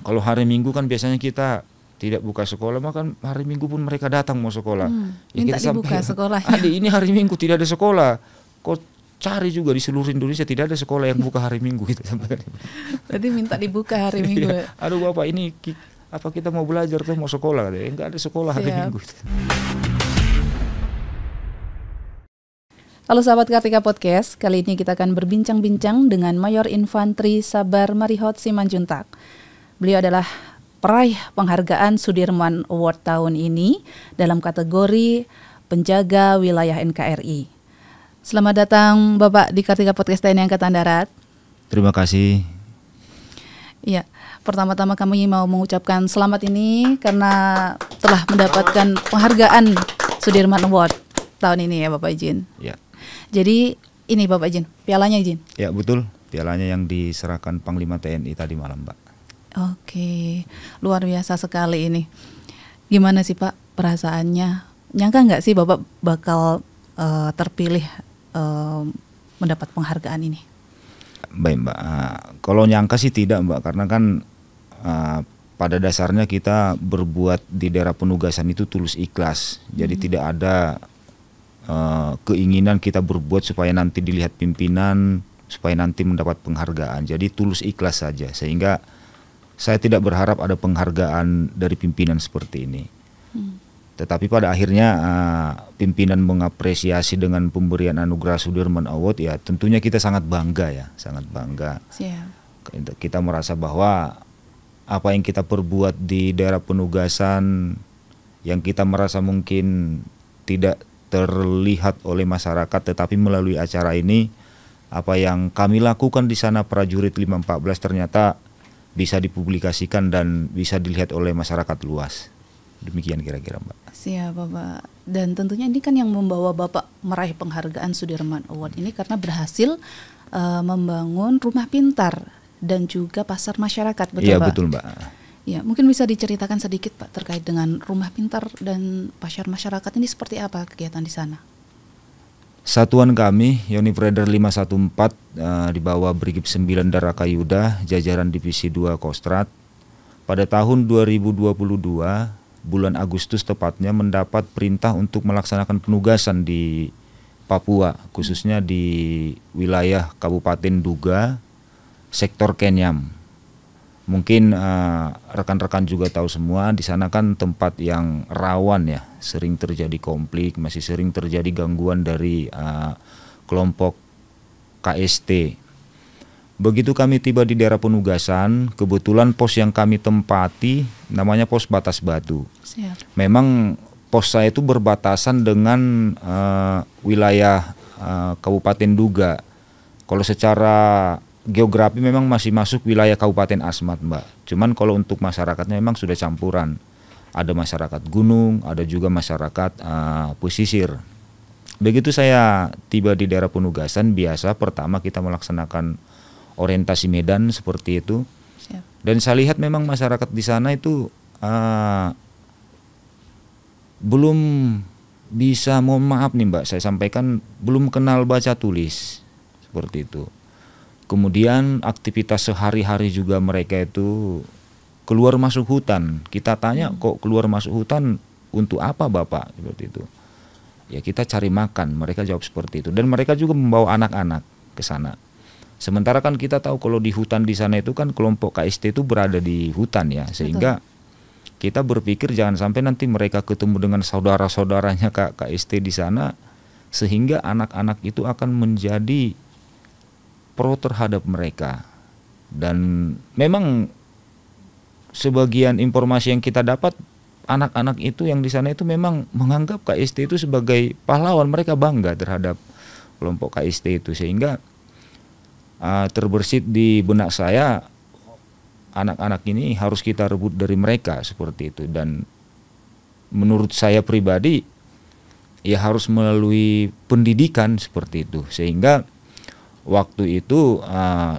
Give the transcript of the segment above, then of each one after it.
Kalau hari Minggu kan biasanya kita tidak buka sekolah, maka hari Minggu pun mereka datang mau sekolah. Ya Minta kita dibuka sampai, sekolahnya. Adik ini hari Minggu tidak ada sekolah. Kok cari juga di seluruh Indonesia tidak ada sekolah yang buka hari Minggu gitu. Berarti minta dibuka hari Minggu. Iya. Aduh Bapak, ini apa kita mau belajar tuh mau sekolah? Enggak ada sekolah hari Minggu. Halo sahabat Kartika Podcast, kali ini kita akan berbincang-bincang dengan Mayor Infantri Sabar Marihot Simanjuntak. Beliau adalah peraih penghargaan Sudirman Award tahun ini dalam kategori penjaga wilayah NKRI. Selamat datang Bapak di Kartika Podcast TNI Angkatan Darat. Terima kasih. Iya, pertama-tama kami mau mengucapkan selamat ini karena telah mendapatkan penghargaan Sudirman Award tahun ini ya Bapak izin. Ya. Jadi ini Bapak izin, pialanya izin. Ya betul, pialanya yang diserahkan Panglima TNI tadi malam, Mbak. Oke, luar biasa sekali ini. Gimana sih Pak perasaannya? Nyangka nggak sih Bapak bakal terpilih mendapat penghargaan ini? Baik Mbak, kalau nyangka sih tidak Mbak, karena kan pada dasarnya kita berbuat di daerah penugasan itu tulus ikhlas. Jadi tidak ada keinginan kita berbuat supaya nanti dilihat pimpinan, supaya nanti mendapat penghargaan. Jadi tulus ikhlas saja, sehingga saya tidak berharap ada penghargaan dari pimpinan seperti ini. Tetapi pada akhirnya pimpinan mengapresiasi dengan pemberian anugerah Sudirman Award, ya tentunya kita sangat bangga ya, sangat bangga. Siap. Kita merasa bahwa apa yang kita perbuat di daerah penugasan yang kita merasa mungkin tidak terlihat oleh masyarakat, tetapi melalui acara ini apa yang kami lakukan di sana prajurit 514 ternyata bisa dipublikasikan dan bisa dilihat oleh masyarakat luas. Demikian kira-kira Mbak. Siap Bapak. Dan tentunya ini kan yang membawa Bapak meraih penghargaan Sudirman Award ini karena berhasil membangun rumah pintar dan juga pasar masyarakat, betul Iya, Pak? betul Mbak. Ya, mungkin bisa diceritakan sedikit Pak terkait dengan rumah pintar dan pasar masyarakat ini seperti apa kegiatan di sana? Satuan kami Yonif Raider 514 di bawah Brigif 9 Daraka Yuda, jajaran Divisi 2 Kostrat, pada tahun 2022 bulan Agustus tepatnya mendapat perintah untuk melaksanakan penugasan di Papua, khususnya di wilayah Kabupaten Duga, sektor Kenyam. Mungkin rekan-rekan juga tahu semua di sana kan tempat yang rawan ya, sering terjadi konflik, masih sering terjadi gangguan dari kelompok KST. Begitu kami tiba di daerah penugasan, kebetulan pos yang kami tempati namanya pos Batas Batu. Siap. Memang pos saya itu berbatasan dengan wilayah Kabupaten Duga. Kalau secara geografi memang masih masuk wilayah Kabupaten Asmat Mbak. Cuman kalau untuk masyarakatnya memang sudah campuran. Ada masyarakat gunung, ada juga masyarakat pesisir. Begitu saya tiba di daerah penugasan, biasa pertama kita melaksanakan orientasi medan seperti itu. Siap. Dan saya lihat memang masyarakat di sana itu belum bisa, mohon maaf nih Mbak, saya sampaikan belum kenal baca tulis seperti itu. Kemudian aktivitas sehari-hari juga mereka itu keluar masuk hutan. Kita tanya kok keluar masuk hutan untuk apa Bapak, seperti itu. Ya kita cari makan, mereka jawab seperti itu. Dan mereka juga membawa anak-anak ke sana. Sementara kan kita tahu kalau di hutan di sana itu kan kelompok KST itu berada di hutan ya, sehingga kita berpikir jangan sampai nanti mereka ketemu dengan saudara-saudaranya KST di sana, sehingga anak-anak itu akan menjadi pro terhadap mereka. Dan memang sebagian informasi yang kita dapat, anak-anak itu yang di sana itu memang menganggap KST itu sebagai pahlawan, mereka bangga terhadap kelompok KST itu, sehingga terbersit di benak saya anak-anak ini harus kita rebut dari mereka seperti itu. Dan menurut saya pribadi ya harus melalui pendidikan seperti itu, sehingga waktu itu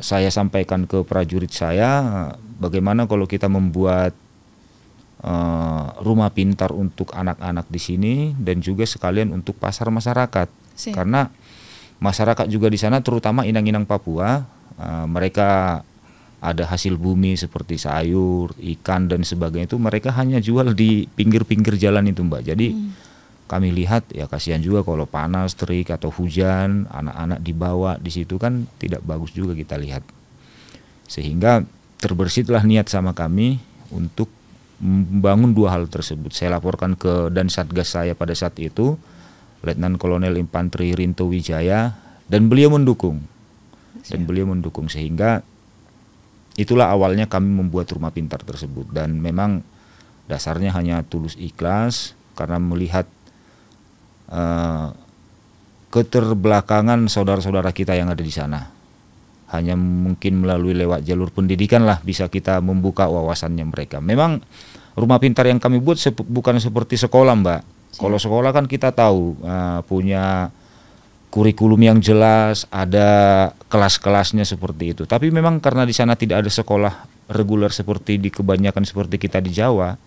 saya sampaikan ke prajurit saya bagaimana kalau kita membuat rumah pintar untuk anak-anak di sini dan juga sekalian untuk pasar masyarakat. Karena masyarakat juga di sana terutama inang-inang Papua mereka ada hasil bumi seperti sayur, ikan dan sebagainya itu mereka hanya jual di pinggir-pinggir jalan itu Mbak. Jadi kami lihat ya kasihan juga kalau panas, terik atau hujan, anak-anak dibawa di situ kan tidak bagus juga kita lihat. Sehingga terbersihlah niat sama kami untuk membangun dua hal tersebut. Saya laporkan ke dan Satgas saya pada saat itu, Letnan Kolonel Infanteri Rinto Wijaya, dan beliau mendukung. Sehingga itulah awalnya kami membuat rumah pintar tersebut, dan memang dasarnya hanya tulus ikhlas karena melihat keterbelakangan saudara-saudara kita yang ada di sana. Hanya mungkin melalui lewat jalur pendidikan lah bisa kita membuka wawasannya mereka. Memang rumah pintar yang kami buat bukan seperti sekolah Mbak. Kalau sekolah kan kita tahu punya kurikulum yang jelas, ada kelas-kelasnya seperti itu. Tapi memang karena di sana tidak ada sekolah reguler seperti di kebanyakan seperti kita di Jawa,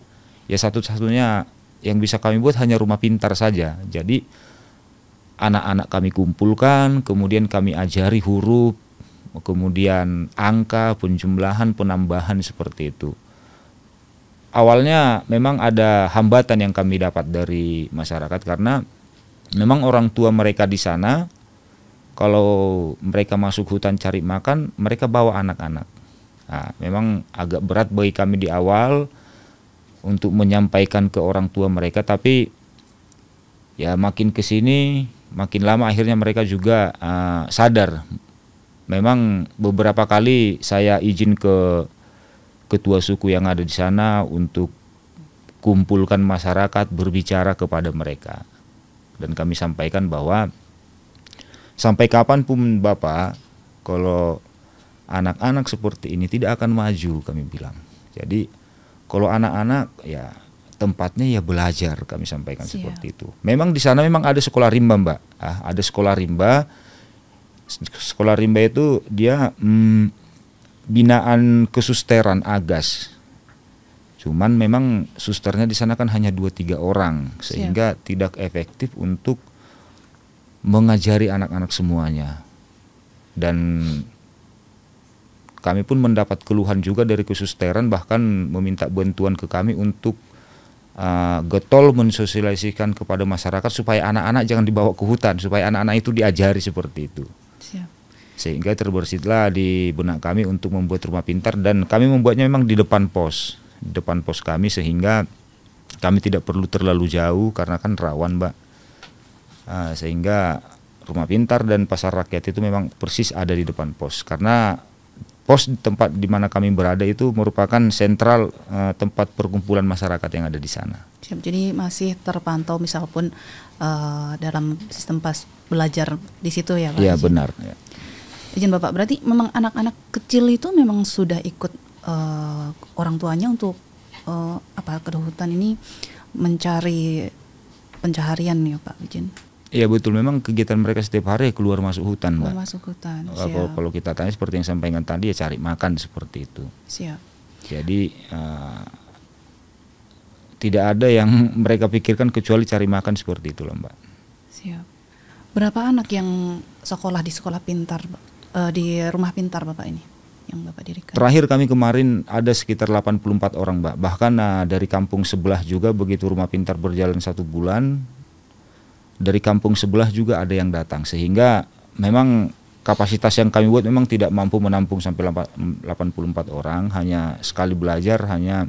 ya satu-satunya yang bisa kami buat hanya rumah pintar saja. Jadi anak-anak kami kumpulkan, kemudian kami ajari huruf, kemudian angka, penjumlahan, penambahan seperti itu. Awalnya memang ada hambatan yang kami dapat dari masyarakat karena memang orang tua mereka di sana kalau mereka masuk hutan cari makan, mereka bawa anak-anak. Nah, memang agak berat bagi kami di awal untuk menyampaikan ke orang tua mereka, tapi ya makin kesini, makin lama akhirnya mereka juga sadar. Memang beberapa kali saya izin ke ketua suku yang ada di sana untuk kumpulkan masyarakat, berbicara kepada mereka. Dan kami sampaikan bahwa sampai kapanpun Bapak, kalau anak-anak seperti ini tidak akan maju, kami bilang. Jadi kalau anak-anak ya tempatnya ya belajar, kami sampaikan seperti itu. Memang di sana memang ada sekolah rimba Mbak, ada sekolah rimba. Sekolah rimba itu dia binaan kesusteran Agas. Cuman memang susternya di sana kan hanya 2-3 orang, sehingga tidak efektif untuk mengajari anak-anak semuanya. Dan kami pun mendapat keluhan juga dari kesusteran, bahkan meminta bantuan ke kami untuk getol mensosialisasikan kepada masyarakat supaya anak-anak jangan dibawa ke hutan, supaya anak-anak itu diajari seperti itu. Sehingga terbersihlah di benak kami untuk membuat rumah pintar, dan kami membuatnya memang di depan pos kami, sehingga kami tidak perlu terlalu jauh karena kan rawan Mbak. Sehingga rumah pintar dan pasar rakyat itu memang persis ada di depan pos, karena pos tempat di mana kami berada itu merupakan sentral tempat perkumpulan masyarakat yang ada di sana. Jadi masih terpantau misalpun dalam sistem pas belajar di situ ya Pak? Iya benar. Ya. Izin Bapak, berarti memang anak-anak kecil itu memang sudah ikut orang tuanya untuk ke hutan ini mencari pencaharian ya Pak Izin? Iya betul, memang kegiatan mereka setiap hari keluar masuk hutan Mbak. Masuk hutan. Kalau kita tanya seperti yang sampaikan tadi ya cari makan seperti itu. Siap. Jadi tidak ada yang mereka pikirkan kecuali cari makan seperti itu loh Mbak. Siap. Berapa anak yang sekolah di sekolah pintar, di rumah pintar Bapak ini yang Bapak dirikan? Terakhir kami kemarin ada sekitar 84 orang Mbak. Bahkan dari kampung sebelah juga begitu rumah pintar berjalan 1 bulan, dari kampung sebelah juga ada yang datang. Sehingga memang kapasitas yang kami buat memang tidak mampu menampung sampai 84 orang. Hanya sekali belajar hanya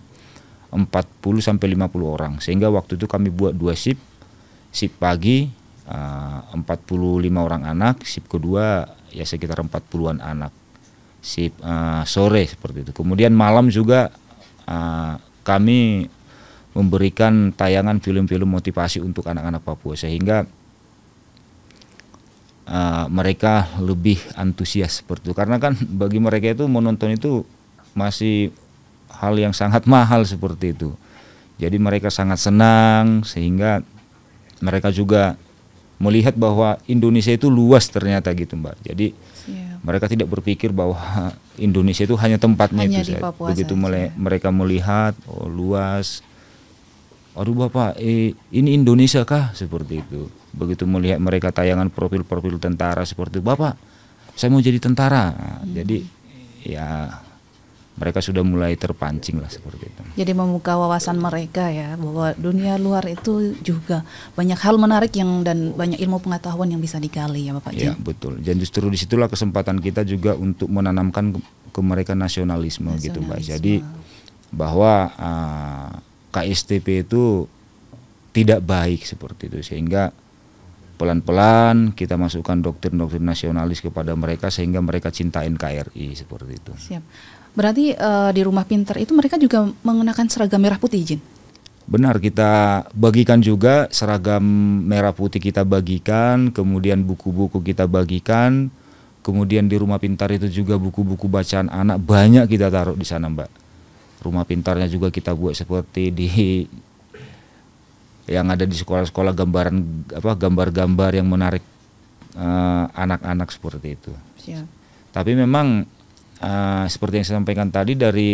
40-50 orang. Sehingga waktu itu kami buat 2 shift. Shift pagi 45 orang anak, shift kedua ya sekitar 40-an anak, shift sore seperti itu. Kemudian malam juga kami memberikan tayangan film-film motivasi untuk anak-anak Papua, sehingga mereka lebih antusias seperti itu. Karena kan bagi mereka itu menonton itu masih hal yang sangat mahal seperti itu. Jadi mereka sangat senang, sehingga mereka juga melihat bahwa Indonesia itu luas ternyata gitu Mbak. Jadi mereka tidak berpikir bahwa Indonesia itu hanya tempatnya hanya itu saja. Begitu mereka melihat luas, aduh Bapak ini Indonesia kah, seperti itu. Begitu melihat mereka tayangan profil-profil tentara seperti itu, Bapak saya mau jadi tentara. Jadi ya mereka sudah mulai terpancing lah seperti itu. Jadi membuka wawasan mereka ya, bahwa dunia luar itu juga banyak hal menarik dan banyak ilmu pengetahuan yang bisa digali ya Bapak Jin. Ya betul, dan justru disitulah kesempatan kita juga untuk menanamkan ke mereka nasionalisme gitu Mbak. Jadi bahwa KSTP itu tidak baik seperti itu, sehingga pelan-pelan kita masukkan doktrin-doktrin nasionalis kepada mereka sehingga mereka cinta NKRI seperti itu. Siap. Berarti di Rumah Pintar itu mereka juga mengenakan seragam merah putih, Jin? Benar, kita bagikan juga seragam merah putih, kita bagikan, kemudian buku-buku kita bagikan, kemudian di Rumah Pintar itu juga buku-buku bacaan anak banyak kita taruh di sana Mbak. Rumah Pintarnya juga kita buat seperti di yang ada di sekolah-sekolah, gambar-gambar yang menarik anak-anak seperti itu. Siap. Tapi memang seperti yang saya sampaikan tadi, dari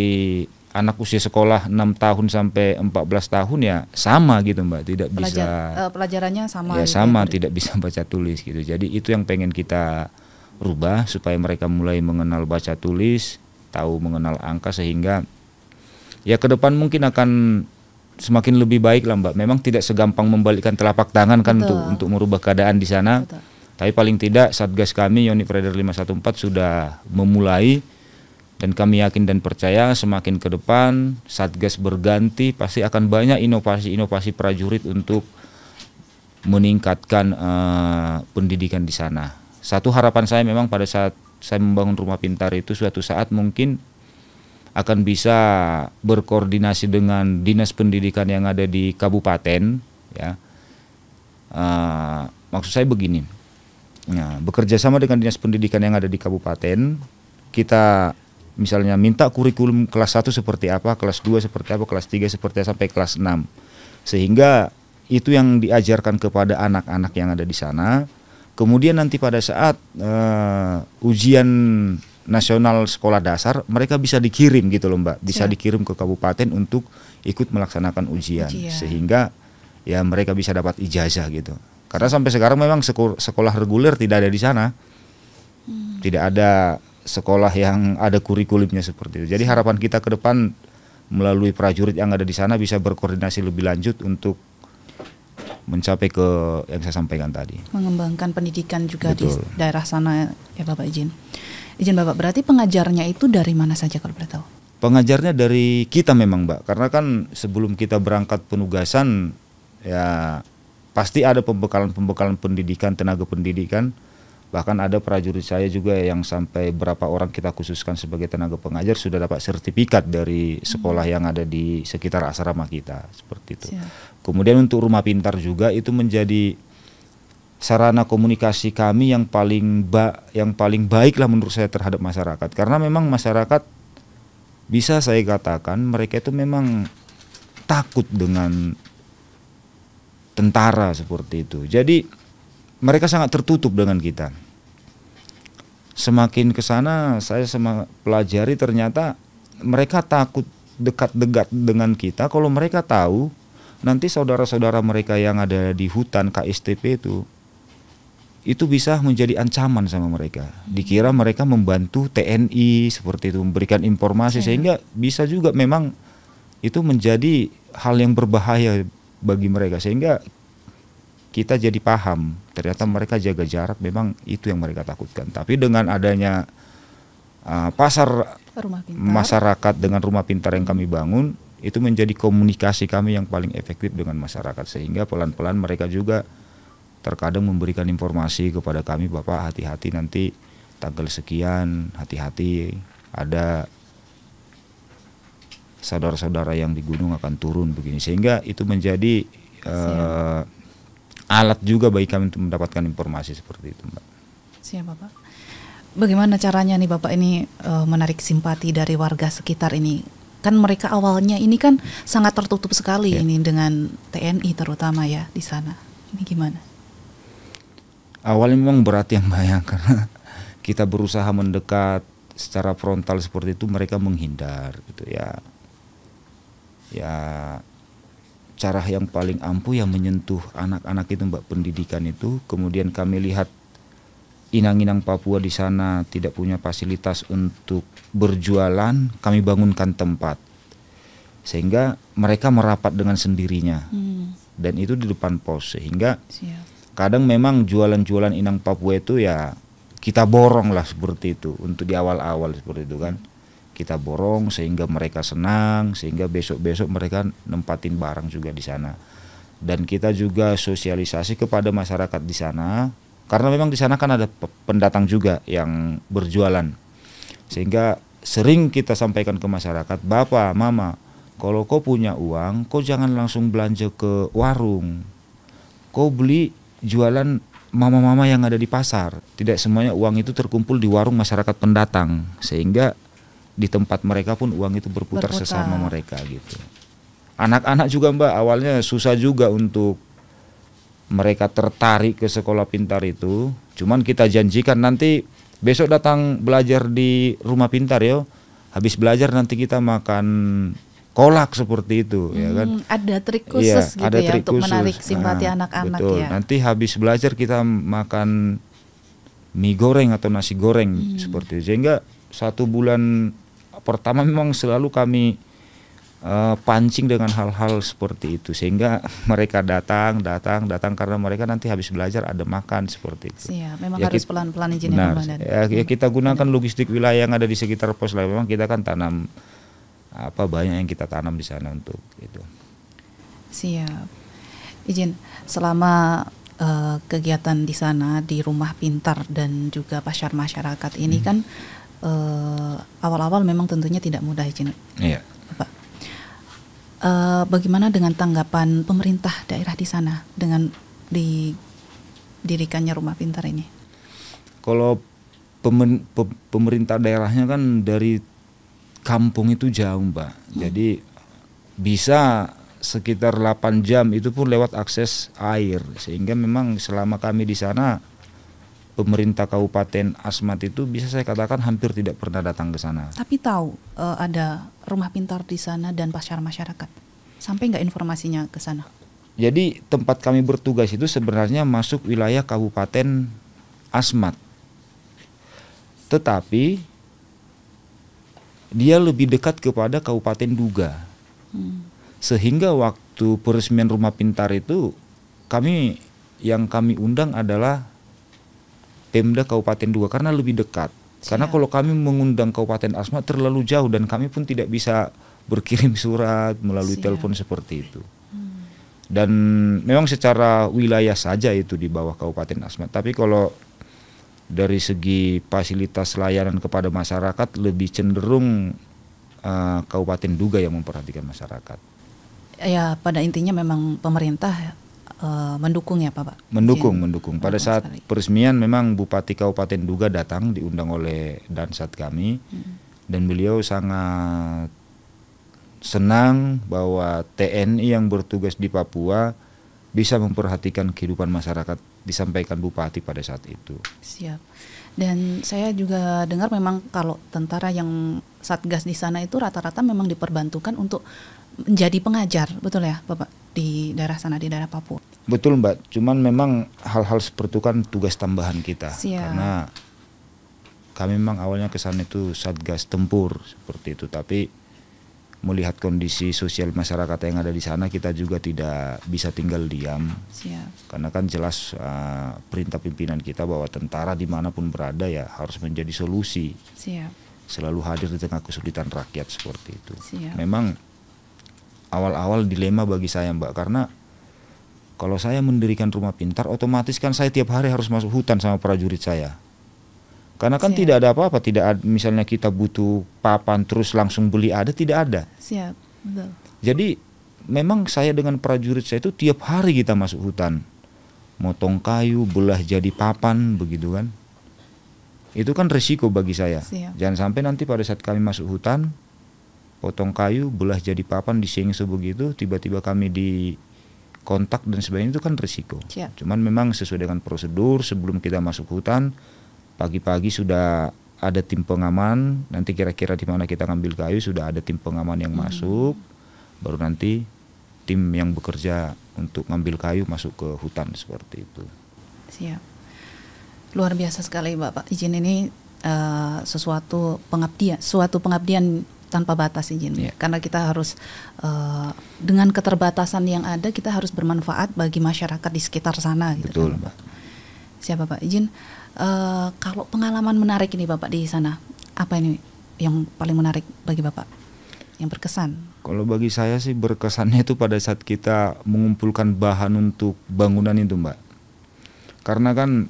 anak usia sekolah 6 tahun sampai 14 tahun ya sama gitu Mbak, tidak bisa pelajarannya sama ya, sama tidak bisa baca tulis gitu. Jadi itu yang pengen kita rubah supaya mereka mulai mengenal baca tulis, tahu mengenal angka, sehingga ya ke depan mungkin akan semakin lebih baik lah Mbak. Memang tidak segampang membalikkan telapak tangan kan untuk merubah keadaan di sana. Betul. Tapi paling tidak Satgas kami Unit Radar 514 sudah memulai, dan kami yakin dan percaya semakin ke depan Satgas berganti pasti akan banyak inovasi-inovasi prajurit untuk meningkatkan pendidikan di sana. Satu harapan saya memang pada saat saya membangun Rumah Pintar itu suatu saat mungkin akan bisa berkoordinasi dengan dinas pendidikan yang ada di kabupaten ya. Maksud saya begini, nah, bekerja sama dengan dinas pendidikan yang ada di kabupaten, kita misalnya minta kurikulum kelas 1 seperti apa, kelas 2 seperti apa, kelas 3 seperti apa, sampai kelas 6, sehingga itu yang diajarkan kepada anak-anak yang ada di sana. Kemudian nanti pada saat ujian nasional sekolah dasar, mereka bisa dikirim gitu loh Mbak, bisa dikirim ke kabupaten untuk ikut melaksanakan ujian. Sehingga ya mereka bisa dapat ijazah gitu. Karena sampai sekarang memang sekolah reguler tidak ada di sana, tidak ada sekolah yang ada kurikulumnya seperti itu. Jadi harapan kita ke depan melalui prajurit yang ada di sana bisa berkoordinasi lebih lanjut untuk mencapai ke yang saya sampaikan tadi. Mengembangkan pendidikan juga. Betul. Di daerah sana ya Bapak Izin. Izin Bapak, berarti pengajarnya itu dari mana saja kalau boleh tahu? Pengajarnya dari kita memang Mbak, karena kan sebelum kita berangkat penugasan ya pasti ada pembekalan pendidikan, tenaga pendidikan. Bahkan ada prajurit saya juga yang sampai berapa orang kita khususkan sebagai tenaga pengajar sudah dapat sertifikat dari sekolah yang ada di sekitar asrama kita, seperti itu. Kemudian untuk Rumah Pintar juga itu menjadi sarana komunikasi kami yang paling baik lah menurut saya terhadap masyarakat. Karena memang masyarakat bisa saya katakan mereka itu memang takut dengan tentara seperti itu. Jadi mereka sangat tertutup dengan kita. Semakin ke sana saya pelajari ternyata mereka takut dekat-dekat dengan kita. Kalau mereka tahu nanti saudara-saudara mereka yang ada di hutan KSTP itu bisa menjadi ancaman sama mereka. Dikira mereka membantu TNI seperti itu, memberikan informasi, sehingga bisa juga memang itu menjadi hal yang berbahaya bagi mereka, sehingga kita jadi paham ternyata mereka jaga jarak, memang itu yang mereka takutkan. Tapi dengan adanya pasar masyarakat dengan Rumah Pintar yang kami bangun, itu menjadi komunikasi kami yang paling efektif dengan masyarakat, sehingga pelan-pelan mereka juga terkadang memberikan informasi kepada kami, Bapak hati-hati nanti tanggal sekian, hati-hati ada saudara-saudara yang di gunung akan turun begini, sehingga itu menjadi alat juga bagi kami untuk mendapatkan informasi seperti itu Mbak. Siap Bapak. Bagaimana caranya nih Bapak ini menarik simpati dari warga sekitar ini? Kan mereka awalnya ini kan sangat tertutup sekali ini dengan TNI terutama ya di sana. Ini gimana? Awalnya memang berat yang banyak karena kita berusaha mendekat secara frontal seperti itu, mereka menghindar gitu ya. Ya cara yang paling ampuh yang menyentuh anak-anak itu Mbak, pendidikan itu. Kemudian kami lihat inang-inang Papua di sana tidak punya fasilitas untuk berjualan, kami bangunkan tempat. Sehingga mereka merapat dengan sendirinya. Dan itu di depan pos, sehingga kadang memang jualan-jualan inang Papua itu ya kita borong lah seperti itu untuk di awal-awal seperti itu kan. Kita borong sehingga mereka senang, sehingga besok-besok mereka nempatin barang juga di sana. Dan kita juga sosialisasi kepada masyarakat di sana, karena memang di sana kan ada pendatang juga yang berjualan. Sehingga sering kita sampaikan ke masyarakat, Bapak, Mama, kalau kau punya uang, kau jangan langsung belanja ke warung. Kau beli jualan mama-mama yang ada di pasar. Tidak semuanya uang itu terkumpul di warung masyarakat pendatang, sehingga di tempat mereka pun uang itu berputar sesama mereka gitu. Anak-anak juga Mbak awalnya susah juga untuk mereka tertarik ke sekolah pintar itu. Cuman kita janjikan nanti besok datang belajar di rumah pintar yo. Habis belajar nanti kita makan kolak seperti itu ya kan. Ada trik khusus gitu ya untuk menarik simpati anak-anak betul. ya. Nanti habis belajar kita makan mie goreng atau nasi goreng seperti itu. Sehingga 1 bulan pertama memang selalu kami pancing dengan hal-hal seperti itu, sehingga mereka datang karena mereka nanti habis belajar ada makan seperti itu. Memang ya, harus pelan-pelan izinnya. Ya kita gunakan logistik wilayah yang ada di sekitar pos lah. Memang kita kan tanam banyak yang kita tanam di sana untuk itu. Siap. Izin, selama kegiatan di sana di rumah pintar dan juga pasar masyarakat ini kan awal-awal memang tentunya tidak mudah, izin. Iya. Bapak. Bagaimana dengan tanggapan pemerintah daerah di sana dengan didirikannya rumah pintar ini? Kalau pemerintah daerahnya kan dari kampung itu jauh Mbak. Jadi bisa sekitar 8 jam itu pun lewat akses air. Sehingga memang selama kami di sana, pemerintah Kabupaten Asmat itu bisa saya katakan hampir tidak pernah datang ke sana. Tapi tahu ada rumah pintar di sana dan pasar masyarakat. Sampai nggak informasinya ke sana? Jadi tempat kami bertugas itu sebenarnya masuk wilayah Kabupaten Asmat. Tetapi dia lebih dekat kepada Kabupaten Duga. Sehingga waktu peresmian rumah pintar itu yang kami undang adalah Pemda Kabupaten Duga karena lebih dekat. Karena kalau kami mengundang Kabupaten Asmat terlalu jauh dan kami pun tidak bisa berkirim surat melalui telepon seperti itu. Dan memang secara wilayah saja itu di bawah Kabupaten Asmat. Tapi kalau dari segi fasilitas layanan kepada masyarakat lebih cenderung Kabupaten Duga yang memperhatikan masyarakat. Ya pada intinya memang pemerintah mendukung ya Pak? Mendukung. Pada saat peresmian memang Bupati Kabupaten Duga datang diundang oleh Dansat kami dan beliau sangat senang bahwa TNI yang bertugas di Papua bisa memperhatikan kehidupan masyarakat, disampaikan Bupati pada saat itu. Siap. Dan saya juga dengar memang kalau tentara yang Satgas di sana itu rata-rata memang diperbantukan untuk menjadi pengajar, betul ya Bapak, di daerah sana, di daerah Papua? Betul Mbak, cuman memang hal-hal seperti itu kan tugas tambahan kita. Siap. Karena kami memang awalnya ke sana itu Satgas tempur seperti itu, tapi melihat kondisi sosial masyarakat yang ada di sana kita juga tidak bisa tinggal diam. Siap. Karena kan jelas perintah pimpinan kita bahwa tentara dimanapun berada ya harus menjadi solusi. Siap. Selalu hadir di tengah kesulitan rakyat seperti itu. Siap. Memang awal-awal dilema bagi saya Mbak, karena kalau saya mendirikan rumah pintar otomatis kan saya tiap hari harus masuk hutan sama prajurit saya. Karena kan tidak ada apa-apa, tidak ada, misalnya kita butuh papan terus langsung beli tidak ada. Siap, betul. Jadi memang saya dengan prajurit saya itu tiap hari kita masuk hutan. Motong kayu, belah jadi papan begitu kan. Itu kan resiko bagi saya. Siap. Jangan sampai nanti pada saat kami masuk hutan, potong kayu, belah jadi papan, disengso begitu, tiba-tiba kami di kontak dan sebagainya, itu kan resiko. Siap. Cuman memang sesuai dengan prosedur sebelum kita masuk hutan, pagi-pagi sudah ada tim pengaman, nanti kira-kira di mana kita ngambil kayu sudah ada tim pengaman yang masuk, baru nanti tim yang bekerja untuk ngambil kayu masuk ke hutan seperti itu. Siap. Luar biasa sekali Bapak. Izin ini suatu pengabdian tanpa batas izin. Iya. Karena kita harus dengan keterbatasan yang ada kita harus bermanfaat bagi masyarakat di sekitar sana gitu. Betul, kan, Mbak. Siapa Pak? Izin kalau pengalaman menarik ini Bapak di sana, apa ini yang paling menarik bagi Bapak? Yang berkesan? Kalau bagi saya sih berkesannya itu pada saat kita mengumpulkan bahan untuk bangunan itu, Mbak. Karena kan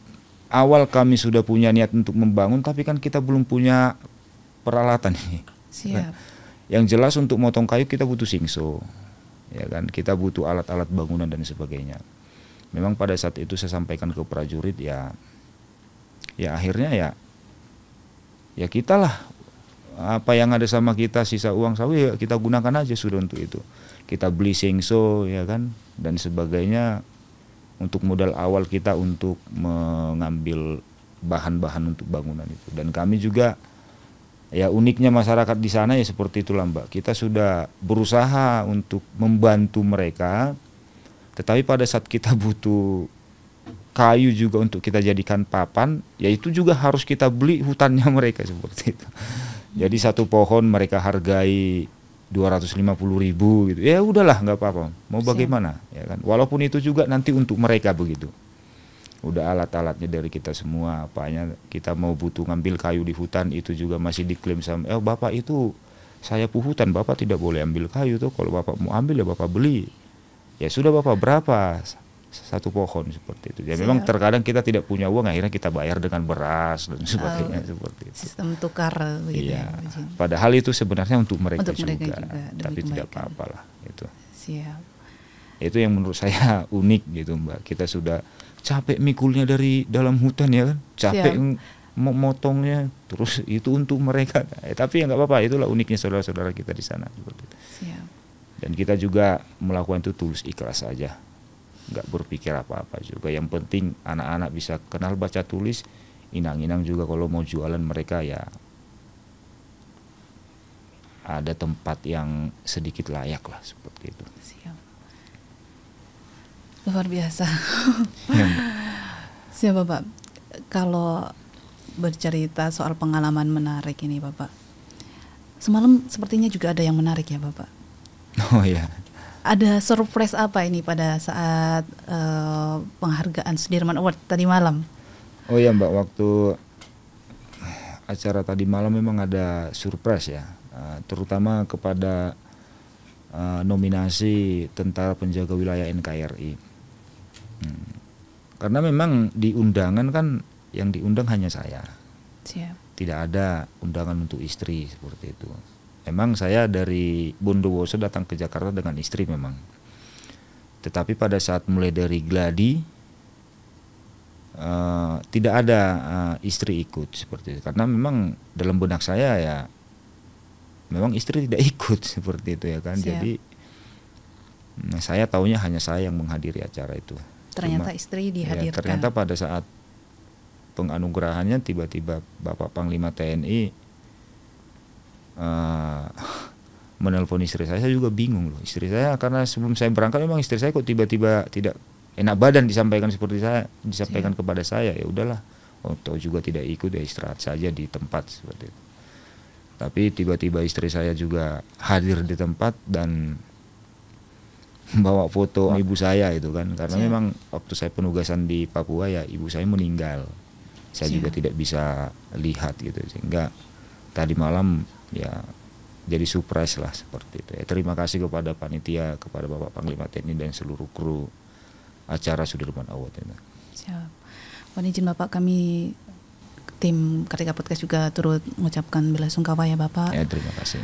awal kami sudah punya niat untuk membangun, tapi kan kita belum punya peralatan ini. Siap. Yang jelas untuk motong kayu kita butuh singso, ya kan. Kita butuh alat-alat bangunan dan sebagainya. Memang pada saat itu saya sampaikan ke prajurit ya akhirnya ya kita lah, apa yang ada sama kita sisa uang sawi ya kita gunakan aja sudah untuk itu. Kita beli singso ya kan dan sebagainya untuk modal awal kita untuk mengambil bahan-bahan untuk bangunan itu. Dan kami juga ya uniknya masyarakat di sana ya seperti itulah Mbak. Kita sudah berusaha untuk membantu mereka, tetapi pada saat kita butuh kayu juga untuk kita jadikan papan, ya itu juga harus kita beli hutannya mereka seperti itu. Jadi satu pohon mereka hargai 250.000 gitu. Ya udahlah nggak apa-apa. Mau bagaimana ya kan. Walaupun itu juga nanti untuk mereka begitu. Udah alat-alatnya dari kita semua, apanya kita mau butuh ngambil kayu di hutan itu juga masih diklaim sama Bapak itu saya hutan, Bapak tidak boleh ambil kayu tuh. Kalau Bapak mau ambil ya Bapak beli. Ya sudah Bapak berapa? Satu pohon seperti itu. Ya memang terkadang kita tidak punya uang, akhirnya kita bayar dengan beras dan sebagainya seperti itu. Sistem tukar begitu. Iya. Padahal itu sebenarnya untuk mereka, juga, tapi tidak apa-apa lah itu. Siap. Itu yang menurut saya unik gitu Mbak. Kita sudah capek mikulnya dari dalam hutan ya kan, capek motongnya, terus itu untuk mereka. Tapi ya nggak apa-apa, itulah uniknya saudara-saudara kita di sana seperti itu. Siap. Dan kita juga melakukan itu tulus ikhlas saja. Nggak berpikir apa-apa juga. Yang penting anak-anak bisa kenal baca tulis, inang-inang juga kalau mau jualan mereka ya ada tempat yang sedikit layak lah seperti itu. Siap. Luar biasa. Siap Bapak. Kalau bercerita soal pengalaman menarik ini Bapak, semalam sepertinya juga ada yang menarik ya Bapak. Oh ya. Ada surprise apa ini pada saat penghargaan Sudirman Award tadi malam? Oh ya Mbak, waktu acara tadi malam memang ada surprise ya, terutama kepada nominasi Tentara Penjaga Wilayah NKRI. Karena memang di undangan kan yang diundang hanya saya. Siap. Tidak ada undangan untuk istri seperti itu. Memang saya dari Bondowoso datang ke Jakarta dengan istri memang. Tetapi pada saat mulai dari gladi tidak ada istri ikut seperti itu. Karena memang dalam benak saya ya memang istri tidak ikut seperti itu ya kan. Siap. Jadi saya taunya hanya saya yang menghadiri acara itu. Ternyata istri dihadirkan. Ya, ternyata pada saat penganugerahannya tiba-tiba Bapak Panglima TNI menelpon istri saya juga bingung loh. Istri saya karena sebelum saya berangkat memang istri saya kok tiba-tiba tidak enak badan disampaikan seperti saya disampaikan kepada saya. Ya udahlah, atau juga tidak ikut ya istirahat saja di tempat seperti itu. Tapi tiba-tiba istri saya juga hadir di tempat dan bawa foto ibu saya itu kan, karena memang waktu saya penugasan di Papua ya ibu saya meninggal. Saya juga tidak bisa lihat gitu, sehingga tadi malam ya jadi surprise lah seperti itu. Ya, terima kasih kepada panitia, kepada Bapak Panglima TNI dan seluruh kru acara Sudirman Award ini. Siap. Mohon izin Bapak, kami tim Kartika Podcast juga turut mengucapkan belasungkawa ya Bapak. Ya, terima kasih.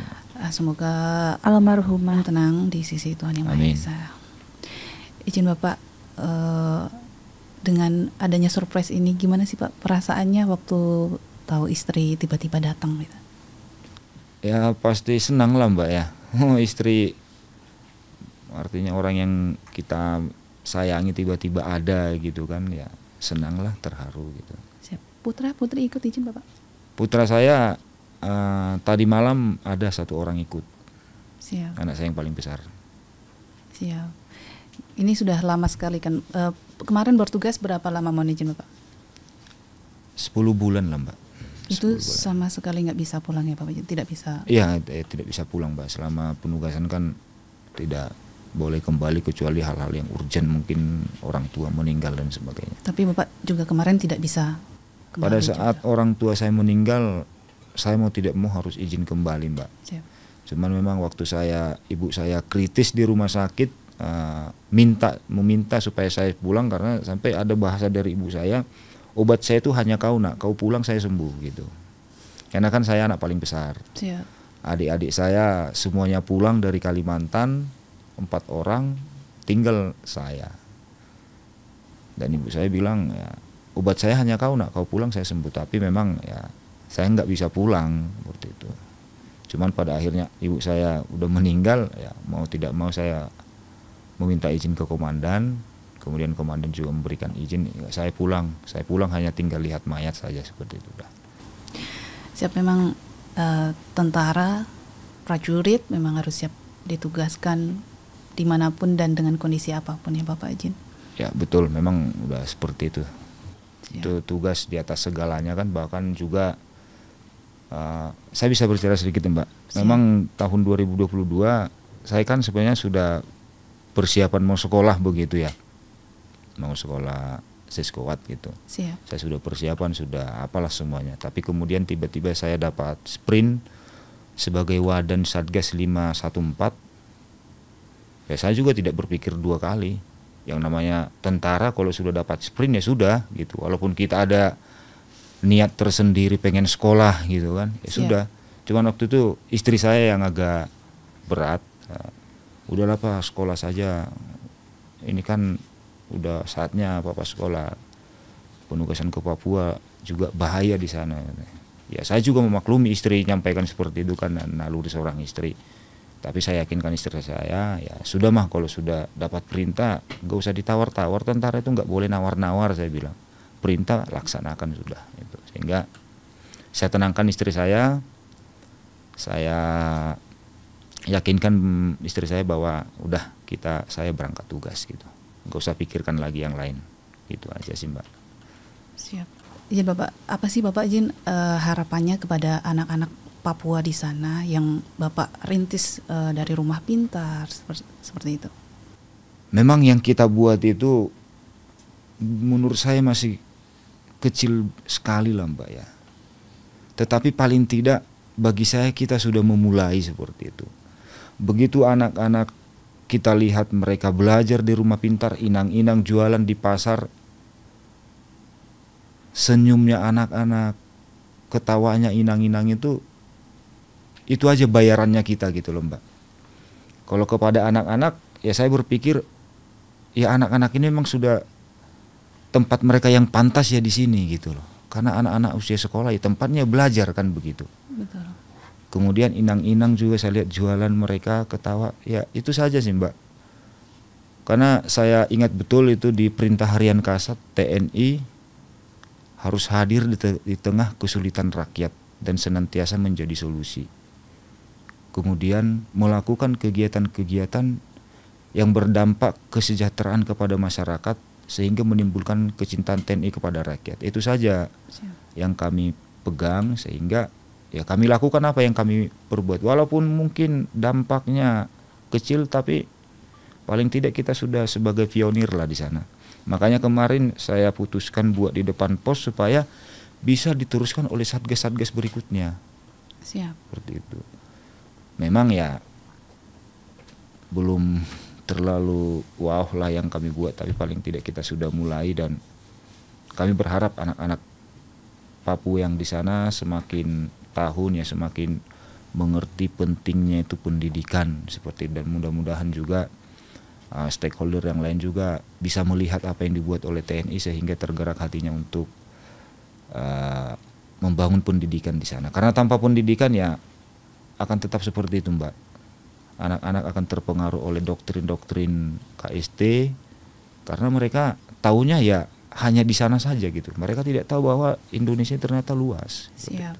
Semoga almarhumah tenang di sisi Tuhan Yang Maha Esa. Izin Bapak, dengan adanya surprise ini gimana sih Pak perasaannya waktu tahu istri tiba-tiba datang gitu? Ya pasti senang lah Mbak ya. Istri artinya orang yang kita sayangi tiba-tiba ada gitu kan, ya senang lah, terharu gitu. Siap. Putra putri ikut izin Bapak? Putra saya tadi malam ada satu orang ikut. Siap. Anak saya yang paling besar. Siap. Ini sudah lama sekali kan. Kemarin bertugas berapa lama mohon izin Bapak? 10 bulan lah Mbak. Itu 10 bulan. sama sekali nggak bisa pulang ya Bapak? Tidak bisa? Iya, tidak bisa pulang Mbak. Selama penugasan kan tidak boleh kembali kecuali hal-hal yang urgent, mungkin orang tua meninggal dan sebagainya. Tapi Bapak juga kemarin tidak bisa kembali. Pada saat juga. orang tua saya meninggal, saya mau tidak mau harus izin kembali Mbak. Siap. Cuman memang waktu ibu saya kritis di rumah sakit, meminta supaya saya pulang karena sampai ada bahasa dari ibu saya, obat saya itu hanya kau nak, kau pulang saya sembuh gitu. Karena kan saya anak paling besar. Siap. Adik-adik saya semuanya pulang dari Kalimantan, 4 orang, tinggal saya. Dan ibu saya bilang, ya obat saya hanya kau nak, kau pulang saya sembuh. Tapi memang ya saya nggak bisa pulang seperti itu. Cuman pada akhirnya ibu saya udah meninggal, ya mau tidak mau saya meminta izin ke komandan. Kemudian komandan juga memberikan izin, ya, saya pulang hanya tinggal lihat mayat saja seperti itu. Siap, memang tentara, prajurit memang harus siap ditugaskan dimanapun dan dengan kondisi apapun ya Bapak izin. Ya betul, memang udah seperti itu. Siap. Itu tugas di atas segalanya kan, bahkan juga saya bisa bercerita sedikit Mbak. Memang tahun 2022 saya kan sebenarnya sudah persiapan mau sekolah begitu ya. Mau sekolah Siskowat gitu. Siap. Saya sudah persiapan, sudah apalah semuanya. Tapi kemudian tiba-tiba saya dapat sprint sebagai wadan Satgas 514. Ya saya juga tidak berpikir 2 kali. Yang namanya tentara kalau sudah dapat sprint ya sudah gitu. Walaupun kita ada niat tersendiri pengen sekolah gitu kan, ya sudah. Cuman waktu itu istri saya yang agak berat, udahlah Pak sekolah saja, ini kan udah saatnya Papa sekolah, penugasan ke Papua juga bahaya di sana. Ya saya juga memaklumi istri nyampaikan seperti itu kan, naluri seorang istri. Tapi saya yakinkan istri saya, ya sudah mah kalau sudah dapat perintah gak usah ditawar-tawar, tentara itu nggak boleh nawar-nawar, saya bilang. Perintah laksanakan sudah itu. Sehingga saya tenangkan istri saya yakinkan istri saya bahwa udah saya berangkat tugas gitu, nggak usah pikirkan lagi yang lain, gitu aja sih Mbak. Siap. Izin Bapak, apa sih Bapak izin harapannya kepada anak-anak Papua di sana yang Bapak rintis dari rumah pintar seperti itu? Memang yang kita buat itu menurut saya masih kecil sekali lah Mbak ya. Tetapi paling tidak bagi saya kita sudah memulai seperti itu. Begitu anak-anak kita lihat mereka belajar di rumah pintar, inang-inang jualan di pasar, senyumnya anak-anak, ketawanya inang-inang itu aja bayarannya kita gitu loh Mbak. Kalau kepada anak-anak ya saya berpikir ya anak-anak ini memang sudah tempat mereka yang pantas ya di sini gitu loh. Karena anak-anak usia sekolah ya tempatnya belajar kan begitu. Betul. Kemudian inang-inang juga saya lihat jualan mereka ketawa, ya itu saja sih Mbak. Karena saya ingat betul itu di perintah harian Kasat TNI harus hadir di tengah kesulitan rakyat dan senantiasa menjadi solusi. Kemudian melakukan kegiatan-kegiatan yang berdampak kesejahteraan kepada masyarakat sehingga menimbulkan kecintaan TNI kepada rakyat. Itu saja yang kami pegang, sehingga ya kami lakukan apa yang kami perbuat. Walaupun mungkin dampaknya kecil, tapi paling tidak kita sudah sebagai pionir lah di sana. Makanya kemarin saya putuskan buat di depan pos supaya bisa diteruskan oleh satgas-satgas berikutnya. Siap. Seperti itu. Memang ya belum terlalu wow lah yang kami buat, tapi paling tidak kita sudah mulai, dan kami berharap anak-anak Papua yang di sana semakin tahun ya semakin mengerti pentingnya itu pendidikan seperti, dan mudah-mudahan juga stakeholder yang lain juga bisa melihat apa yang dibuat oleh TNI sehingga tergerak hatinya untuk membangun pendidikan di sana. Karena tanpa pendidikan ya akan tetap seperti itu Mbak. Anak-anak akan terpengaruh oleh doktrin-doktrin KST karena mereka taunya ya hanya di sana saja gitu. Mereka tidak tahu bahwa Indonesia ternyata luas. Siap.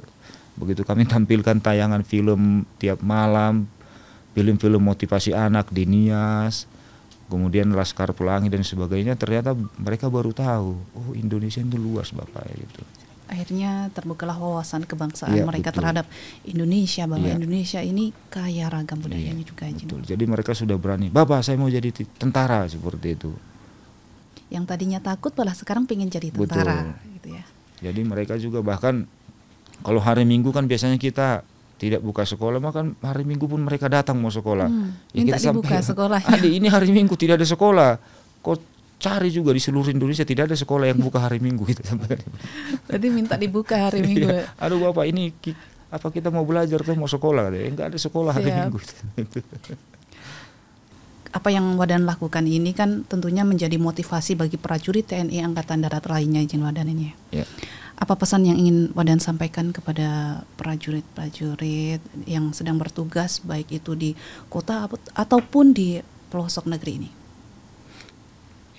Begitu kami tampilkan tayangan film tiap malam, film-film motivasi anak di Nias, kemudian Laskar Pelangi dan sebagainya, ternyata mereka baru tahu, oh Indonesia itu luas Bapak gitu. Akhirnya terbukalah wawasan kebangsaan mereka betul. terhadap Indonesia, bahwa Indonesia ini kaya ragam budayanya juga. Betul. Jadi mereka sudah berani, Bapak saya mau jadi tentara, seperti itu. Yang tadinya takut malah sekarang pengen jadi tentara. Gitu ya. Jadi mereka juga bahkan kalau hari Minggu kan biasanya kita tidak buka sekolah, maka hari Minggu pun mereka datang mau sekolah. Minta kita dibuka sekolah. Adik, ini hari Minggu tidak ada sekolah. Kok cari juga di seluruh Indonesia tidak ada sekolah yang buka hari Minggu gitu. Berarti minta dibuka hari Minggu. Aduh Bapak, ini apa kita mau belajar tuh mau sekolah? Enggak ada sekolah hari Minggu. Apa yang Wadan lakukan ini kan tentunya menjadi motivasi bagi prajurit TNI Angkatan Darat lainnya, izin Wadan ini. Ya. Apa pesan yang ingin Wadan sampaikan kepada prajurit-prajurit yang sedang bertugas baik itu di kota ataupun di pelosok negeri ini?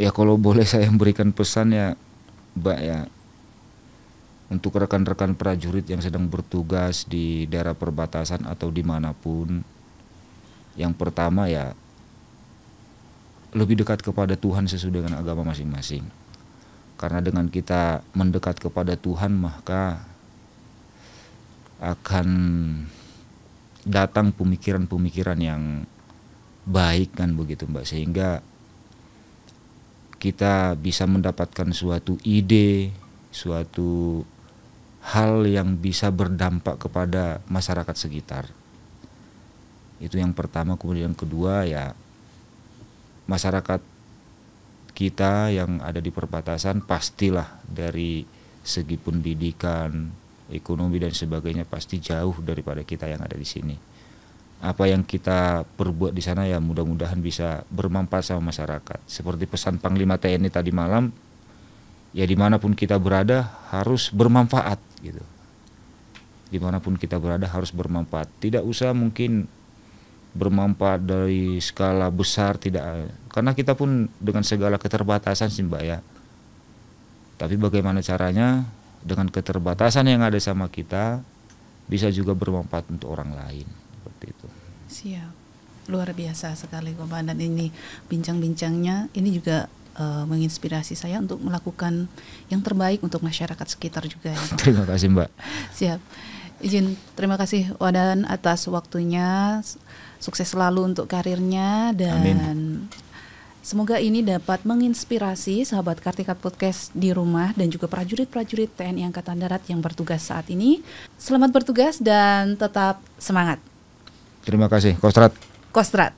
Ya kalau boleh saya memberikan pesan ya Mbak ya, untuk rekan-rekan prajurit yang sedang bertugas di daerah perbatasan atau dimanapun, yang pertama ya lebih dekat kepada Tuhan sesuai dengan agama masing-masing. Karena dengan kita mendekat kepada Tuhan maka akan datang pemikiran-pemikiran yang baik kan begitu Mbak, sehingga kita bisa mendapatkan suatu ide, suatu hal yang bisa berdampak kepada masyarakat sekitar. Itu yang pertama. Kemudian yang kedua ya, masyarakat kita yang ada di perbatasan pastilah dari segi pendidikan, ekonomi dan sebagainya pasti jauh daripada kita yang ada di sini. Apa yang kita perbuat di sana ya mudah-mudahan bisa bermanfaat sama masyarakat. Seperti pesan Panglima TNI tadi malam, ya dimanapun kita berada harus bermanfaat gitu. Dimanapun kita berada harus bermanfaat. Tidak usah mungkin bermanfaat dari skala besar, tidak. Karena kita pun dengan segala keterbatasan sih Mbak ya. Tapi bagaimana caranya dengan keterbatasan yang ada sama kita bisa juga bermanfaat untuk orang lain. Seperti itu. Siap, luar biasa sekali Komandan ini bincang-bincangnya ini juga menginspirasi saya untuk melakukan yang terbaik untuk masyarakat sekitar juga ya. Terima kasih Mbak. Siap, izin terima kasih Wadan atas waktunya, sukses selalu untuk karirnya dan Amin. Semoga ini dapat menginspirasi sahabat Kartika Podcast di rumah dan juga prajurit-prajurit TNI Angkatan Darat yang bertugas saat ini. Selamat bertugas dan tetap semangat. Terima kasih, Kostrat. Kostrat.